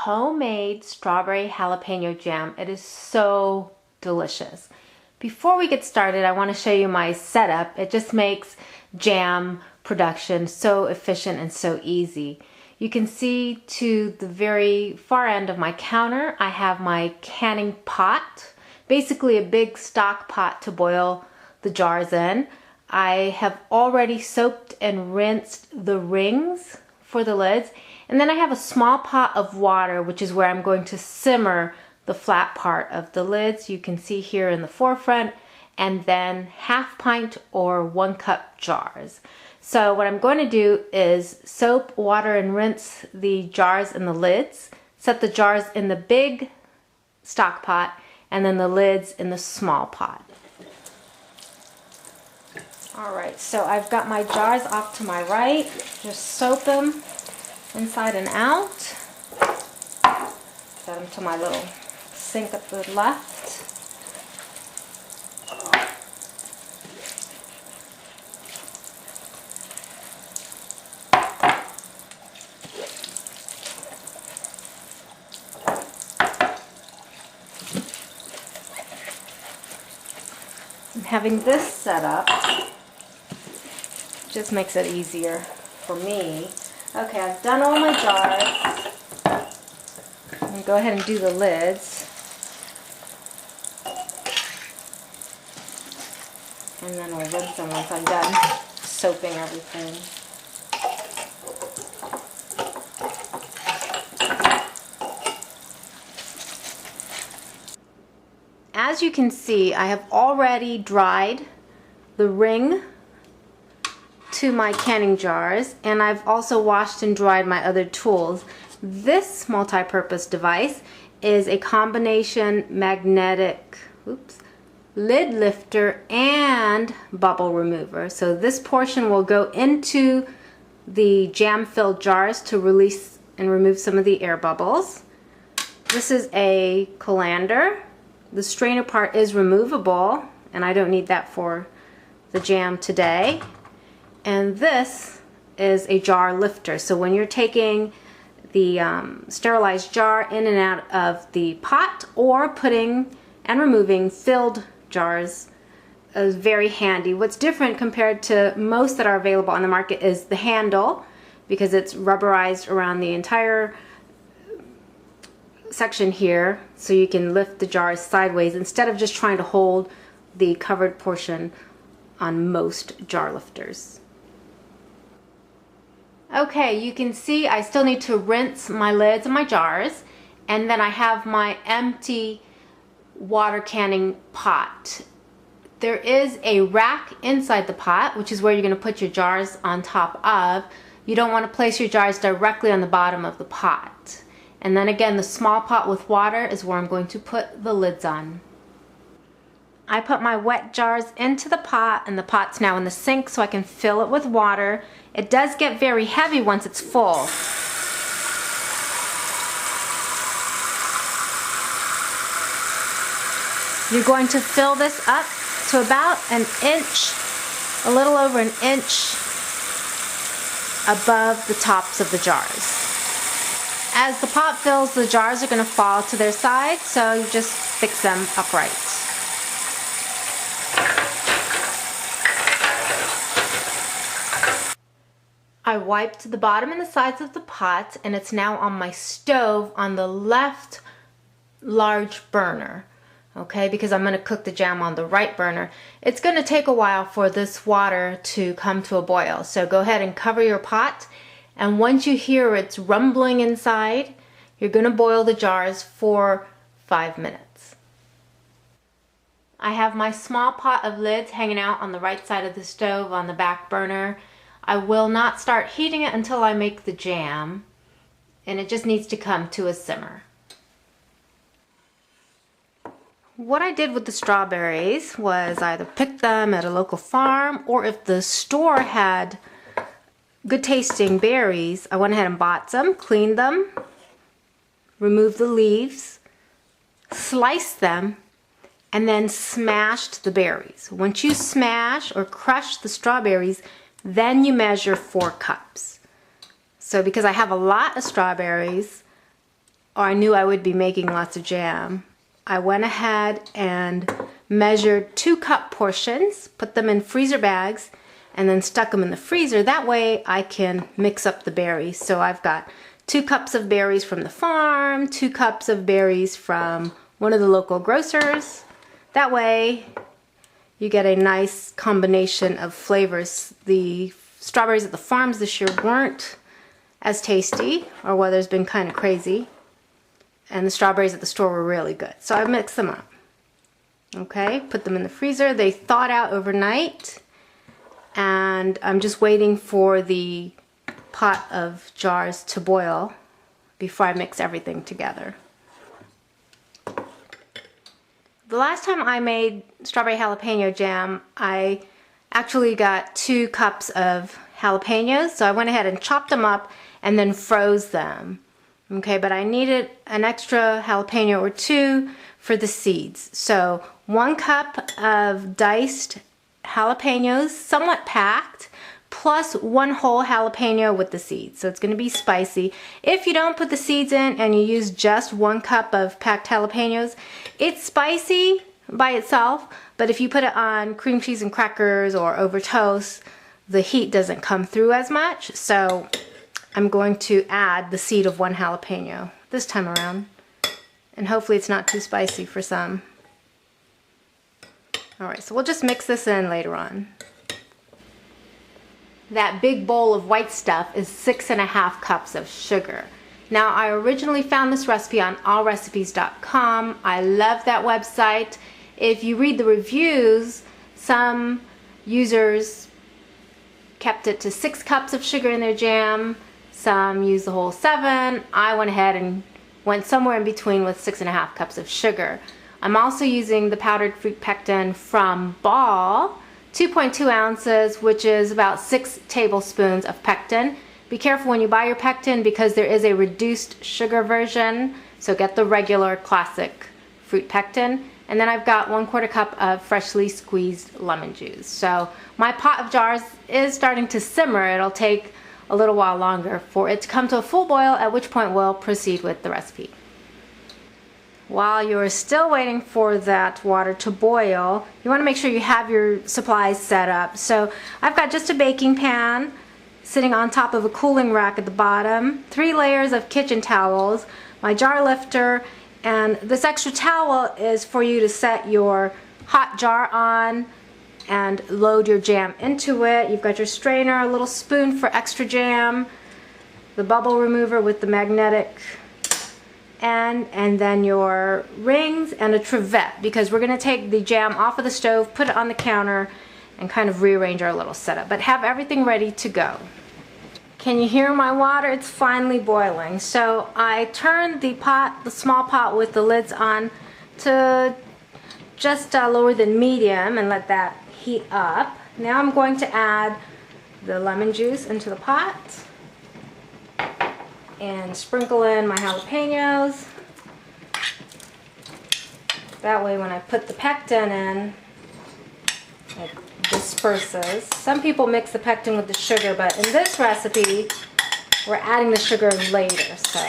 homemade strawberry jalapeno jam. It is so delicious. Before we get started, I want to show you my setup. It just makes jam production so efficient and so easy. You can see to the very far end of my counter, I have my canning pot, basically a big stock pot to boil the jars in. I have already soaked and rinsed the rings for the lids, and then I have a small pot of water, which is where I'm going to simmer the flat part of the lids. You can see here in the forefront, and then 1/2 pint or 1 cup jars. So what I'm going to do is soap, water, and rinse the jars and the lids, set the jars in the big stock pot, and then the lids in the small pot. Alright, so I've got my jars off to my right, just soap them inside and out. Set them to my little sink up the left. And having this set up just makes it easier for me. Okay, I've done all my jars. I'm going to go ahead and do the lids. And then I'll rinse them once I'm done soaping everything. As you can see, I have already dried the ring to my canning jars, and I've also washed and dried my other tools. This multi-purpose device is a combination magnetic lid lifter and bubble remover. So this portion will go into the jam-filled jars to release and remove some of the air bubbles. This is a colander. The strainer part is removable, and I don't need that for the jam today. And this is a jar lifter. So when you're taking the sterilized jar in and out of the pot or putting and removing filled jars, is very handy. What's different compared to most that are available on the market is the handle, because it's rubberized around the entire section here, so you can lift the jars sideways instead of just trying to hold the covered portion on most jar lifters. Okay, you can see I still need to rinse my lids and my jars, and then I have my empty water canning pot. There is a rack inside the pot, which is where you're going to put your jars on top of. You don't want to place your jars directly on the bottom of the pot. And then again, the small pot with water is where I'm going to put the lids on. I put my wet jars into the pot, and the pot's now in the sink so I can fill it with water. It does get very heavy once it's full. You're going to fill this up to about an inch, a little over an inch above the tops of the jars. As the pot fills, the jars are going to fall to their sides, so you just fix them upright. I wiped the bottom and the sides of the pot, and it's now on my stove on the left large burner. Okay, because I'm going to cook the jam on the right burner. It's going to take a while for this water to come to a boil, so go ahead and cover your pot, and once you hear it's rumbling inside, you're going to boil the jars for 5 minutes. I have my small pot of lids hanging out on the right side of the stove on the back burner. I will not start heating it until I make the jam, and it just needs to come to a simmer. What I did with the strawberries was either pick them at a local farm, or if the store had good tasting berries, I went ahead and bought some, cleaned them, removed the leaves, sliced them, and then smashed the berries. Once you smash or crush the strawberries, then you measure 4 cups. So because I have a lot of strawberries, or I knew I would be making lots of jam, I went ahead and measured 2-cup portions, put them in freezer bags, and then stuck them in the freezer. That way I can mix up the berries. So I've got 2 cups of berries from the farm, 2 cups of berries from one of the local grocers. That way you get a nice combination of flavors. The strawberries at the farms this year weren't as tasty, or weather's been kind of crazy, and the strawberries at the store were really good. So I mixed them up. Okay, put them in the freezer. They thawed out overnight, and I'm just waiting for the pot of jars to boil before I mix everything together. The last time I made strawberry jalapeno jam, I actually got 2 cups of jalapenos, so I went ahead and chopped them up and then froze them. Okay, but I needed an extra jalapeno or 2 for the seeds. So 1 cup of diced jalapenos, somewhat packed, plus 1 whole jalapeno with the seeds. So it's going to be spicy. If you don't put the seeds in and you use just 1 cup of packed jalapenos, it's spicy by itself, but if you put it on cream cheese and crackers or over toast, the heat doesn't come through as much. So I'm going to add the seed of 1 jalapeno this time around, and hopefully it's not too spicy for some. Alright, so we'll just mix this in later on. That big bowl of white stuff is 6.5 cups of sugar. Now, I originally found this recipe on allrecipes.com. I love that website. If you read the reviews, some users kept it to 6 cups of sugar in their jam. Some used the whole 7. I went ahead and went somewhere in between with 6.5 cups of sugar. I'm also using the powdered fruit pectin from Ball, 2.2 ounces, which is about 6 tablespoons of pectin. Be careful when you buy your pectin because there is a reduced sugar version, so get the regular classic fruit pectin. And then I've got 1/4 cup of freshly squeezed lemon juice. So my pot of jars is starting to simmer. It'll take a little while longer for it to come to a full boil, at which point we'll proceed with the recipe. While you're still waiting for that water to boil, you want to make sure you have your supplies set up. So I've got just a baking pan sitting on top of a cooling rack at the bottom, 3 layers of kitchen towels, my jar lifter, and this extra towel is for you to set your hot jar on and load your jam into it. You've got your strainer, a little spoon for extra jam, the bubble remover with the magnetic end, and then your rings and a trivet, because we're going to take the jam off of the stove, put it on the counter, and kind of rearrange our little setup. But have everything ready to go. Can you hear my water? It's finally boiling. So I turned the pot, the small pot with the lids on, to just lower than medium and let that heat up. Now I'm going to add the lemon juice into the pot and sprinkle in my jalapenos. That way when I put the pectin in, it disperses. Some people mix the pectin with the sugar, but in this recipe we're adding the sugar later. So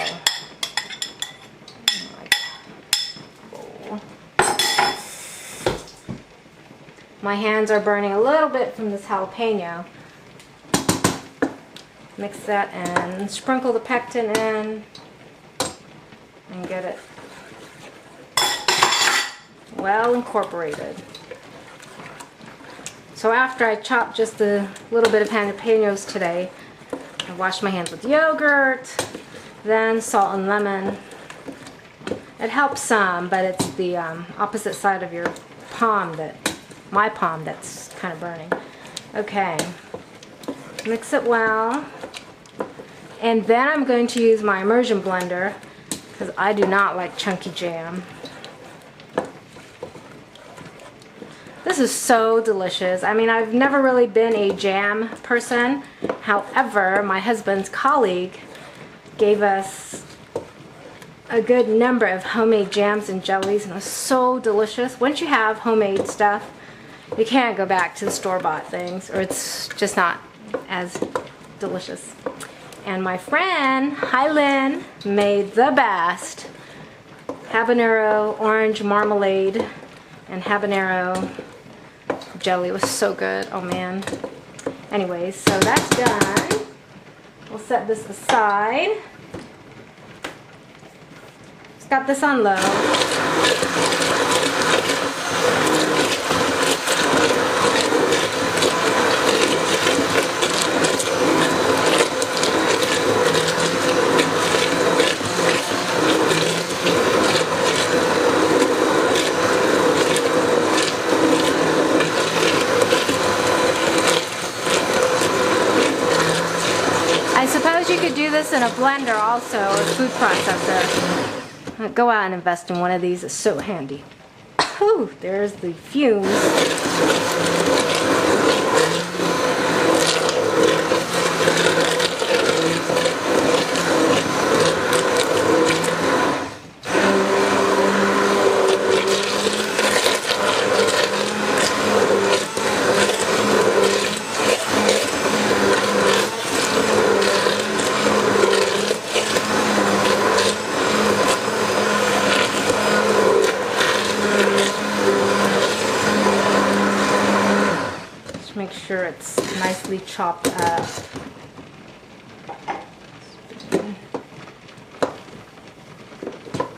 my hands are burning a little bit from this jalapeno. Mix that in, sprinkle the pectin in, and get it well incorporated. So after I chopped just a little bit of jalapenos today, I washed my hands with yogurt, then salt and lemon. It helps some, but it's the opposite side of your palm, my palm, that's kind of burning. Okay, mix it well. And then I'm going to use my Immersion blender because I do not like chunky jam. This is so delicious. I mean, I've never really been a jam person. However, my husband's colleague gave us a good number of homemade jams and jellies, and it was so delicious. Once you have homemade stuff, you can't go back to the store-bought things, or it's just not as delicious. And my friend, hi Lynn, made the best habanero orange marmalade and habanero jelly. It was so good. Oh man. Anyways, so that's done. We'll set this aside. Just got this on low. I suppose you could do this in a blender also, or food processor. Go out and invest in one of these, it's so handy. Whew, there's the fumes. Make sure it's nicely chopped up.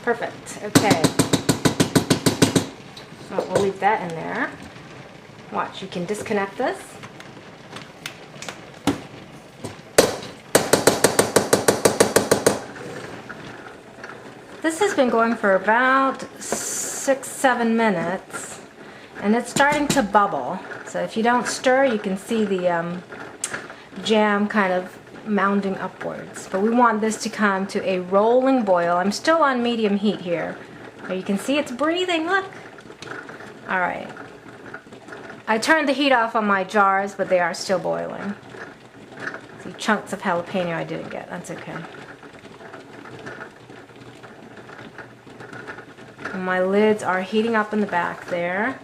Perfect. Okay. So we'll leave that in there. Watch, you can disconnect this. This has been going for about 6-7 minutes and it's starting to bubble. So if you don't stir, you can see the jam kind of mounding upwards. But we want this to come to a rolling boil. I'm still on medium heat here. But you can see it's breathing, look. All right. I turned the heat off on my jars, but they are still boiling. See, chunks of jalapeno I didn't get, that's okay. And my lids are heating up in the back there.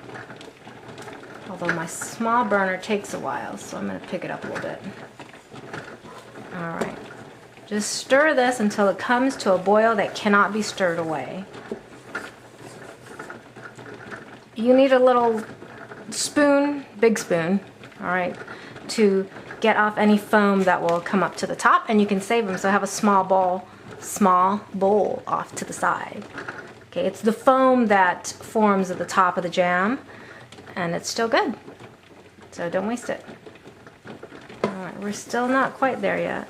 Although my small burner takes a while, so I'm going to pick it up a little bit. Alright. Just stir this until it comes to a boil that cannot be stirred away. You need a little spoon, big spoon, alright, to get off any foam that will come up to the top, and you can save them, so have a small bowl off to the side. Okay, it's the foam that forms at the top of the jam. And it's still good, so don't waste it. Alright, we're still not quite there yet.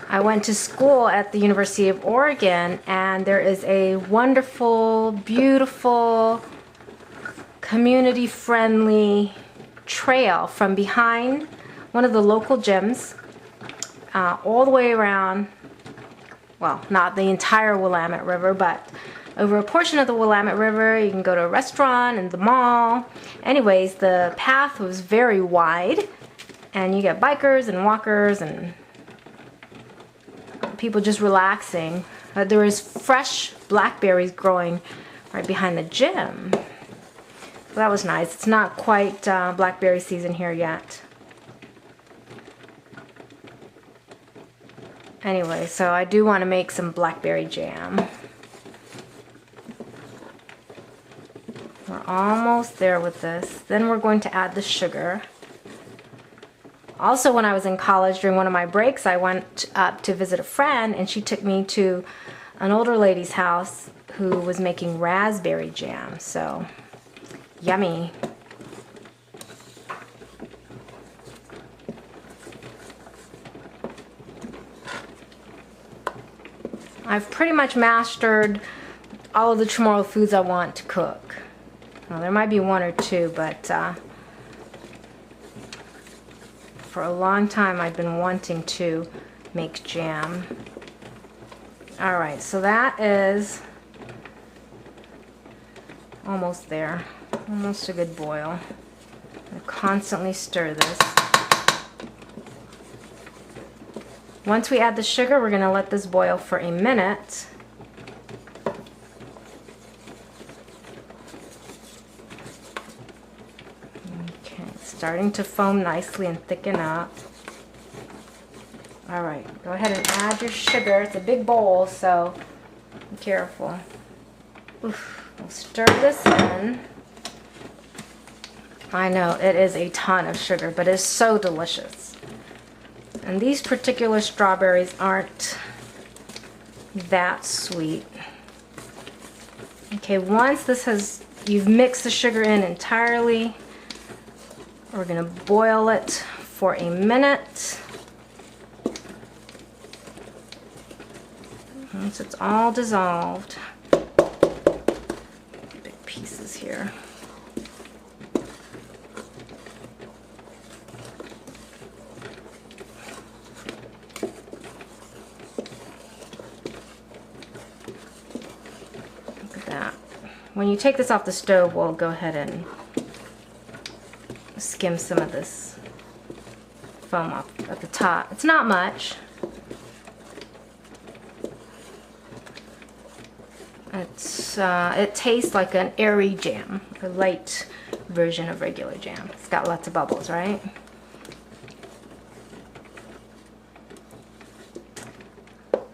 I went to school at the University of Oregon, and there is a wonderful, beautiful, community-friendly trail from behind one of the local gyms all the way around. Well, not the entire Willamette River, but over a portion of the Willamette River. You can go to a restaurant and the mall. Anyways, the path was very wide, and you get bikers and walkers and people just relaxing. But there is fresh blackberries growing right behind the gym. So that was nice. It's not quite blackberry season here yet. Anyway, so I do want to make some blackberry jam. We're almost there with this. Then we're going to add the sugar. Also, when I was in college, during one of my breaks, I went up to visit a friend, and she took me to an older lady's house who was making raspberry jam. So, yummy. I've pretty much mastered all of the tomorrow foods I want to cook. Well, there might be one or two, but for a long time I've been wanting to make jam. Alright, so that is almost there. Almost a good boil. I constantly stir this. Once we add the sugar, we're going to let this boil for a minute. Okay, it's starting to foam nicely and thicken up. All right, go ahead and add your sugar. It's a big bowl, so be careful. Oof. We'll stir this in. I know it is a ton of sugar, but it's so delicious. And these particular strawberries aren't that sweet. Okay, once you've mixed the sugar in entirely, we're gonna boil it for a minute. Once it's all dissolved, big pieces here. Look at that. When you take this off the stove, we'll go ahead and skim some of this foam off at the top. It's not much. It tastes like an airy jam, a light version of regular jam. It's got lots of bubbles, right?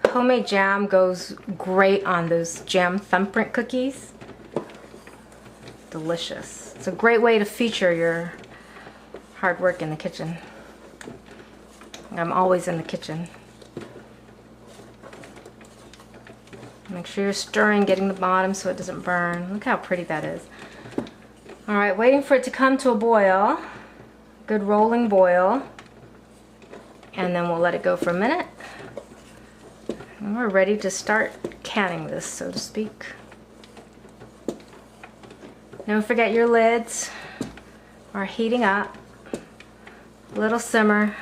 Homemade jam goes great on those jam thumbprint cookies. Delicious. It's a great way to feature your hard work in the kitchen. I'm always in the kitchen. Make sure you're stirring, getting the bottom so it doesn't burn. Look how pretty that is. All right, waiting for it to come to a boil. Good rolling boil. And then we'll let it go for a minute. And we're ready to start canning this, so to speak. Don't forget your lids are heating up. A little simmer.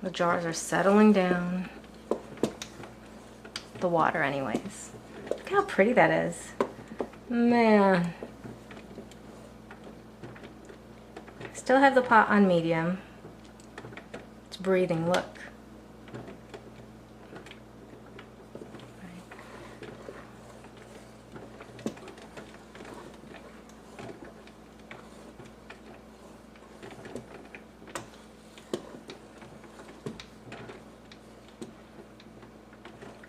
The jars are settling down. The water anyways. Look how pretty that is. Man. Still have the pot on medium. It's breathing, look.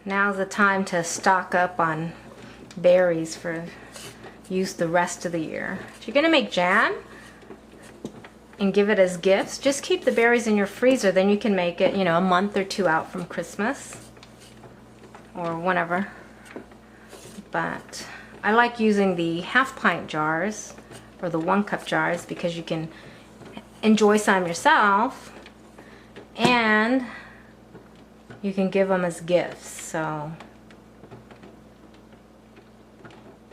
Now's the time to stock up on berries for use the rest of the year. If you're gonna make jam and give it as gifts, just keep the berries in your freezer, then you can make it, you know, a month or two out from Christmas or whenever. But I like using the half-pint jars or the 1-cup jars because you can enjoy some yourself and you can give them as gifts. So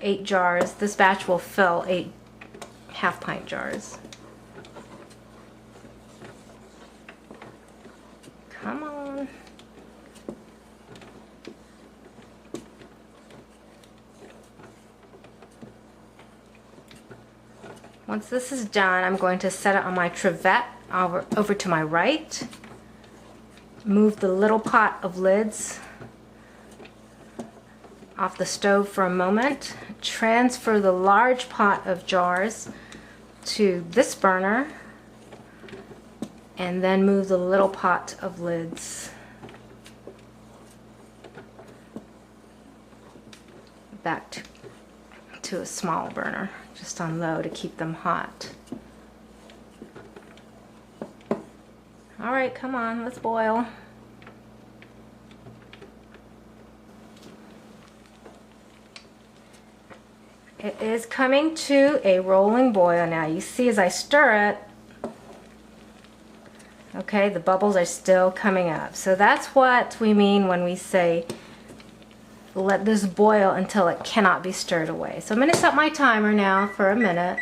8 jars. This batch will fill 8 half-pint jars. Come on. Once this is done, I'm going to set it on my trivet over to my right. Move the little pot of lids off the stove for a moment. Transfer the large pot of jars to this burner. And then move the little pot of lids back to a small burner, just on low to keep them hot. All right, come on, let's boil. It is coming to a rolling boil now. You see as I stir it, okay, the bubbles are still coming up. So that's what we mean when we say let this boil until it cannot be stirred away. So I'm going to set my timer now for a minute.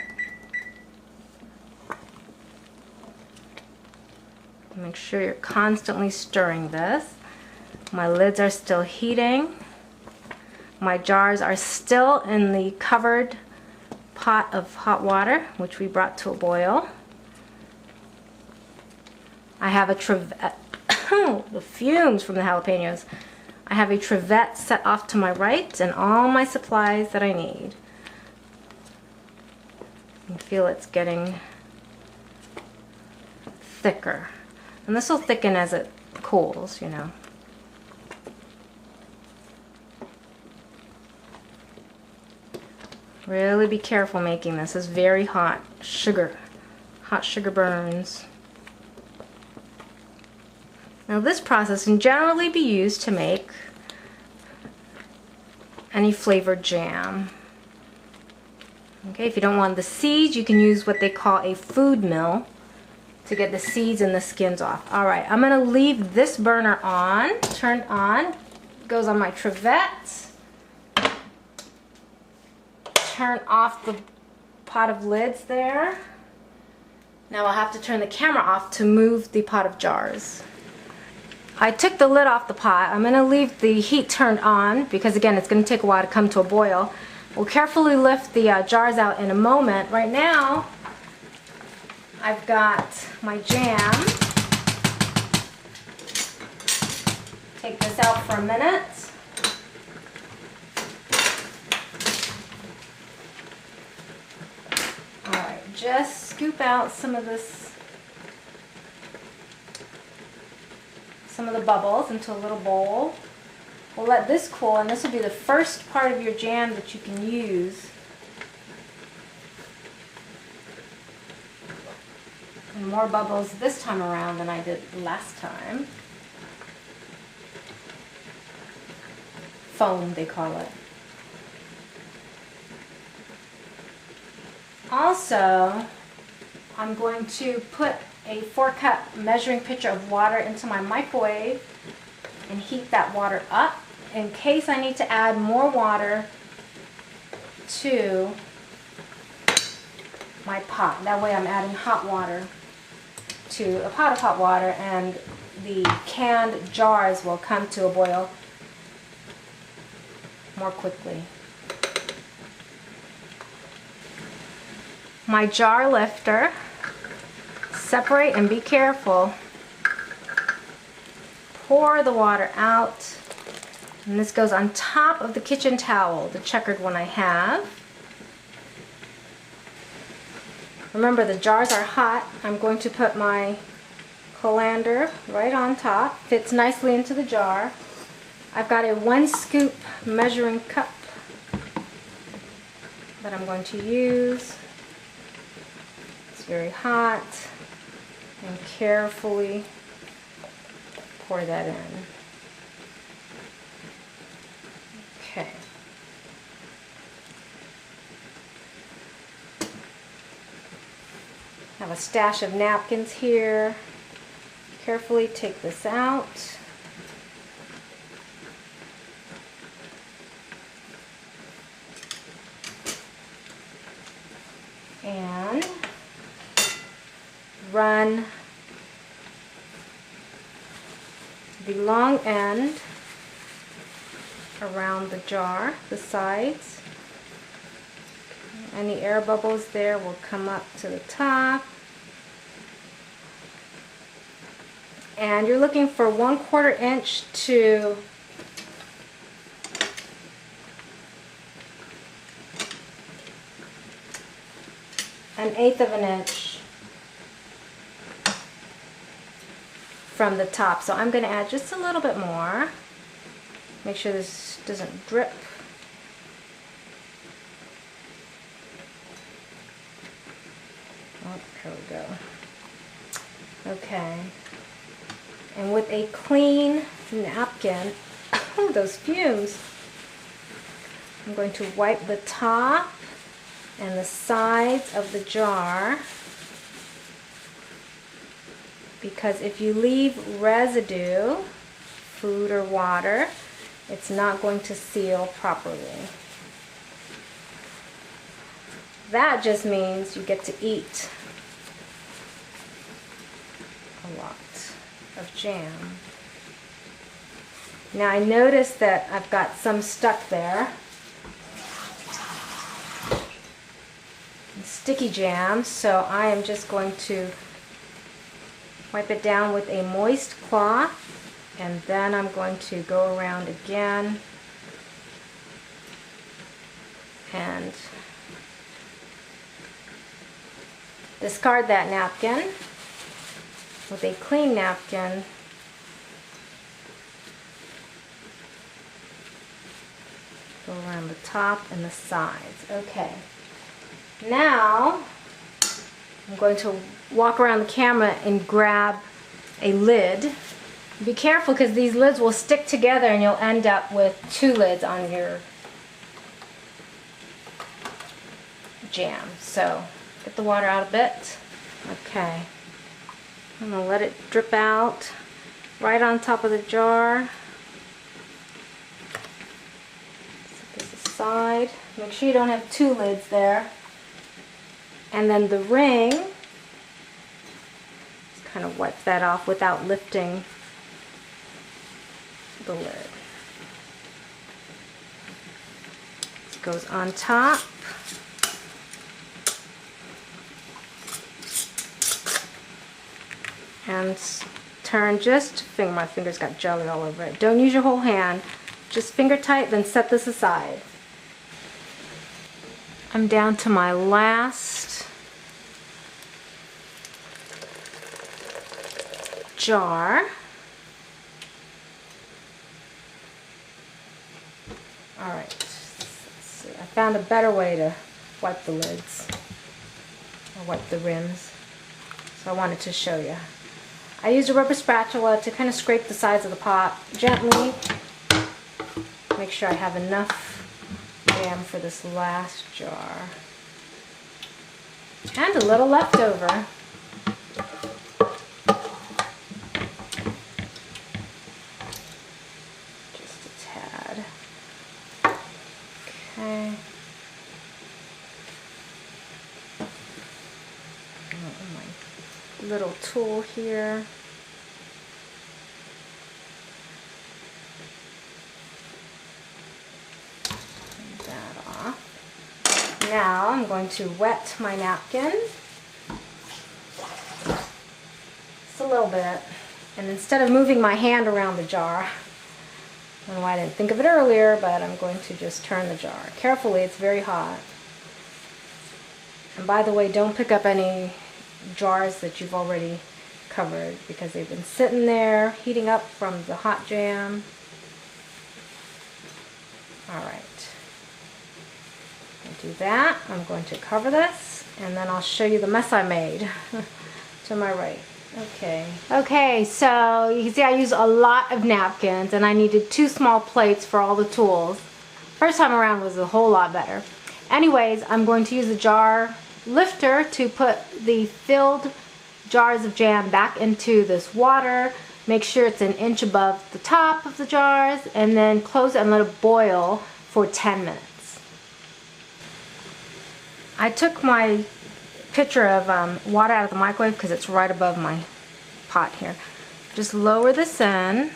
Make sure you're constantly stirring this. My lids are still heating. My jars are still in the covered pot of hot water, which we brought to a boil. I have a trivet. The fumes from the jalapenos I have a trivet set off to my right and all my supplies that I need. You can feel it's getting thicker. And this will thicken as it cools, you know. Really be careful making this. It's very hot. Hot sugar burns. Now this process can generally be used to make any flavored jam. Okay, if you don't want the seeds, you can use what they call a food mill to get the seeds and the skins off. Alright, I'm going to leave this burner on, turned on. It goes on my trivet. Turn off the pot of lids there. Now I'll have to turn the camera off to move the pot of jars. I took the lid off the pot. I'm going to leave the heat turned on because again it's going to take a while to come to a boil. We'll carefully lift the jars out in a moment. Right now I've got my jam. Take this out for a minute. Alright, just scoop out some of the bubbles into a little bowl. We'll let this cool, and this will be the first part of your jam that you can use. And more bubbles this time around than I did last time. Foam, they call it. Also, I'm going to put a 4-cup measuring pitcher of water into my microwave and heat that water up in case I need to add more water to my pot. That way I'm adding hot water to a pot of hot water and the canned jars will come to a boil more quickly. My jar lifter. Separate and be careful. Pour the water out. And this goes on top of the kitchen towel, the checkered one I have. Remember, the jars are hot. I'm going to put my colander right on top. Fits nicely into the jar. I've got a 1 scoop measuring cup that I'm going to use. It's very hot. And carefully pour that in. Okay. I have a stash of napkins here. Carefully take this out. And run the long end around the jar, the sides. Any air bubbles there will come up to the top. And you're looking for 1/4 inch to an 1/8 of an inch from the top. So I'm going to add just a little bit more. Make sure this doesn't drip. Oh, there we go. Okay. And with a clean napkin, oh, those fumes, I'm going to wipe the top and the sides of the jar, because if you leave residue, food or water, it's not going to seal properly. That just means you get to eat a lot of jam. Now I noticed that I've got some stuck there. Sticky jam, so I am just going to wipe it down with a moist cloth And then I'm going to go around again and discard that napkin with a clean napkin. Go around the top and the sides. Okay. Now I'm going to walk around the camera and grab a lid. Be careful because these lids will stick together and you'll end up with two lids on your jam. So get the water out a bit. Okay. I'm going to let it drip out right on top of the jar. Set this aside. Make sure you don't have two lids there. And then the ring, just kind of wipe that off without lifting the lid. This goes on top. And turn just, my fingers got jelly all over it. Don't use your whole hand. Just finger tight, then set this aside. I'm down to my last jar. Alright, let's see. I found a better way to wipe the lids, or wipe the rims, so I wanted to show you. I used a rubber spatula to kind of scrape the sides of the pot gently. Make sure I have enough jam for this last jar. And a little left over. Just a tad. Okay. My little tool here. Now I'm going to wet my napkin just a little bit, and instead of moving my hand around the jar, I don't know why I didn't think of it earlier, but I'm going to just turn the jar carefully. It's very hot. And by the way, don't pick up any jars that you've already covered because they've been sitting there heating up from the hot jam. Alright. Do that. I'm going to cover this and then I'll show you the mess I made to my right. Okay, so you can see I use a lot of napkins and I needed 2 small plates for all the tools. First time around was a whole lot better. Anyways, I'm going to use a jar lifter to put the filled jars of jam back into this water. Make sure it's an inch above the top of the jars and then close it and let it boil for 10 minutes. I took my pitcher of water out of the microwave because it's right above my pot here. Just lower this in.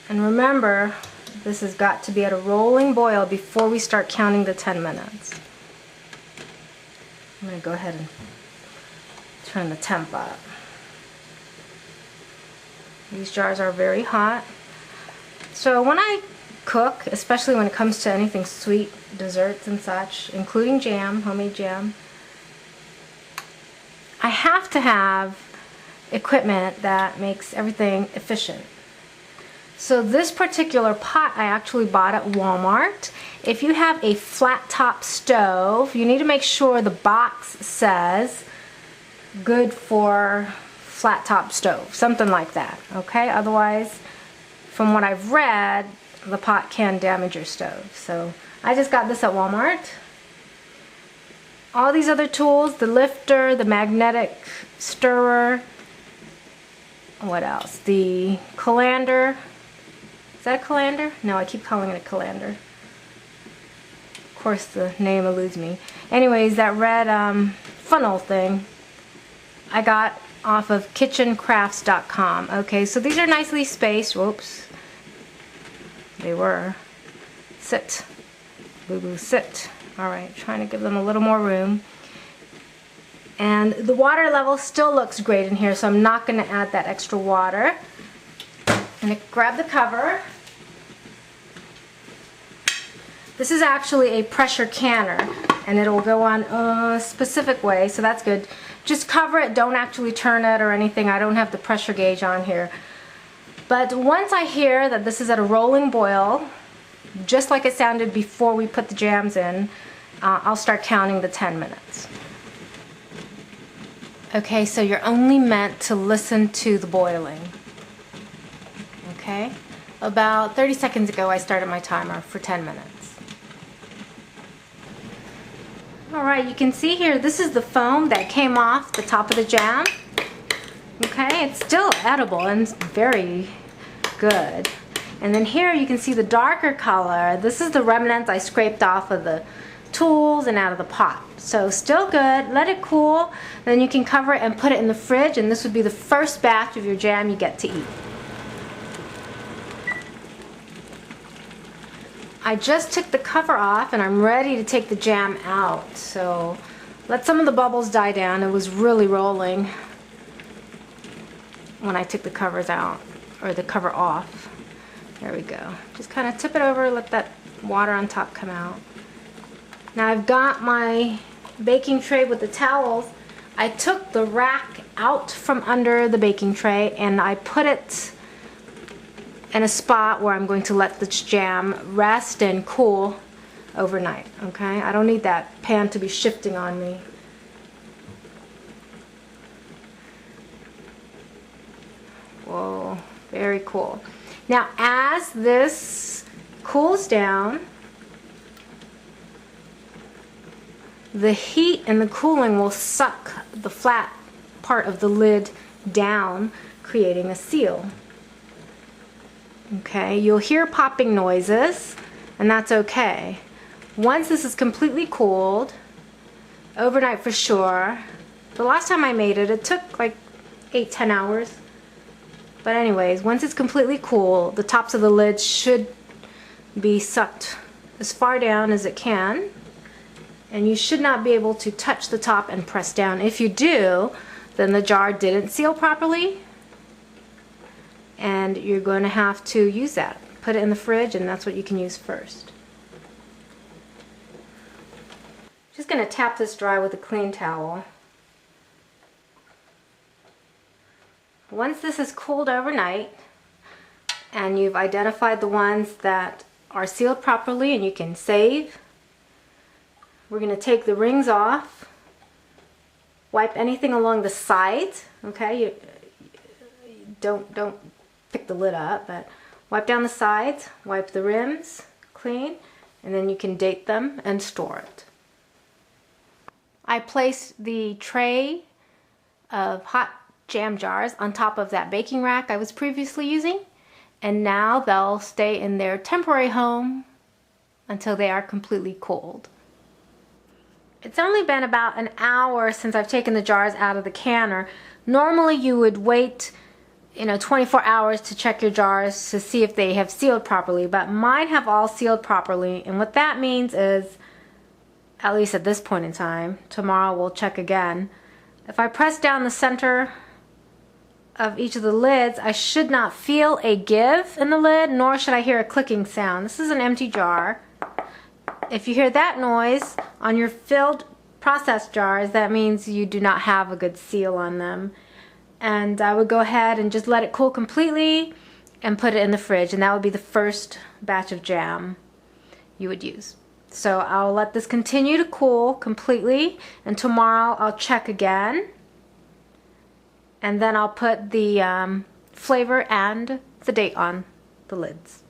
And remember, this has got to be at a rolling boil before we start counting the 10 minutes. I'm going to go ahead and turn the temp up. These jars are very hot. So when I cook, especially when it comes to anything sweet, desserts and such, including jam, homemade jam, I have to have equipment that makes everything efficient. So this particular pot I actually bought at Walmart. If you have a flat top stove, you need to make sure the box says good for flat top stove, something like that, okay? Otherwise, from what I've read, the pot can damage your stove. So I just got this at Walmart. All these other tools, the lifter, the magnetic stirrer, what else? The colander. Is that a colander? No, I keep calling it a colander. Of course, the name eludes me. Anyways, that red funnel thing I got off of kitchencrafts.com. Okay, so these are nicely spaced. Whoops. They were. Sit. Boo-boo, sit. Alright, trying to give them a little more room. And the water level still looks great in here, so I'm not going to add that extra water. And grab the cover. This is actually a pressure canner, and it will go on a specific way, so that's good. Just cover it, don't actually turn it or anything. I don't have the pressure gauge on here. But once I hear that this is at a rolling boil, just like it sounded before we put the jams in, I'll start counting the 10 minutes. Okay, so you're only meant to listen to the boiling. Okay? About 30 seconds ago I started my timer for 10 minutes. Alright, you can see here, this is the foam that came off the top of the jam. Okay, it's still edible and it's very good. And then here you can see the darker color. This is the remnants I scraped off of the tools and out of the pot. So still good. Let it cool. Then you can cover it and put it in the fridge, and this would be the first batch of your jam you get to eat. I just took the cover off and I'm ready to take the jam out. So let some of the bubbles die down. It was really rolling when I took the covers out, or the cover off. There we go. Just kind of tip it over, let that water on top come out. Now I've got my baking tray with the towels. I took the rack out from under the baking tray and I put it in a spot where I'm going to let the jam rest and cool overnight. Okay, I don't need that pan to be shifting on me. Whoa, very cool. Now as this cools down, the heat and the cooling will suck the flat part of the lid down, creating a seal. Okay, you'll hear popping noises, and that's okay. Once this is completely cooled, overnight for sure. The last time I made it, it took like 8-10 hours. But anyways, once it's completely cool, the tops of the lids should be sucked as far down as it can. And you should not be able to touch the top and press down. If you do, then the jar didn't seal properly. And you're going to have to use that. Put it in the fridge, and that's what you can use first. Just going to tap this dry with a clean towel. Once this is cooled overnight, and you've identified the ones that are sealed properly and you can save, we're going to take the rings off, wipe anything along the sides. Okay, you don't pick the lid up, but wipe down the sides, wipe the rims clean, and then you can date them and store it. I placed the tray of hot jam jars on top of that baking rack I was previously using, and now they'll stay in their temporary home until they are completely cooled. It's only been about an hour since I've taken the jars out of the canner. Normally you would wait 24 hours to check your jars to see if they have sealed properly, but mine have all sealed properly, and what that means is, at least at this point in time, tomorrow we'll check again. If I press down the center of each of the lids, I should not feel a give in the lid, nor should I hear a clicking sound. This is an empty jar. If you hear that noise on your filled processed jars, that means you do not have a good seal on them. And I would go ahead and just let it cool completely and put it in the fridge, and that would be the first batch of jam you would use. So I'll let this continue to cool completely, and tomorrow I'll check again, and then I'll put the flavor and the date on the lids.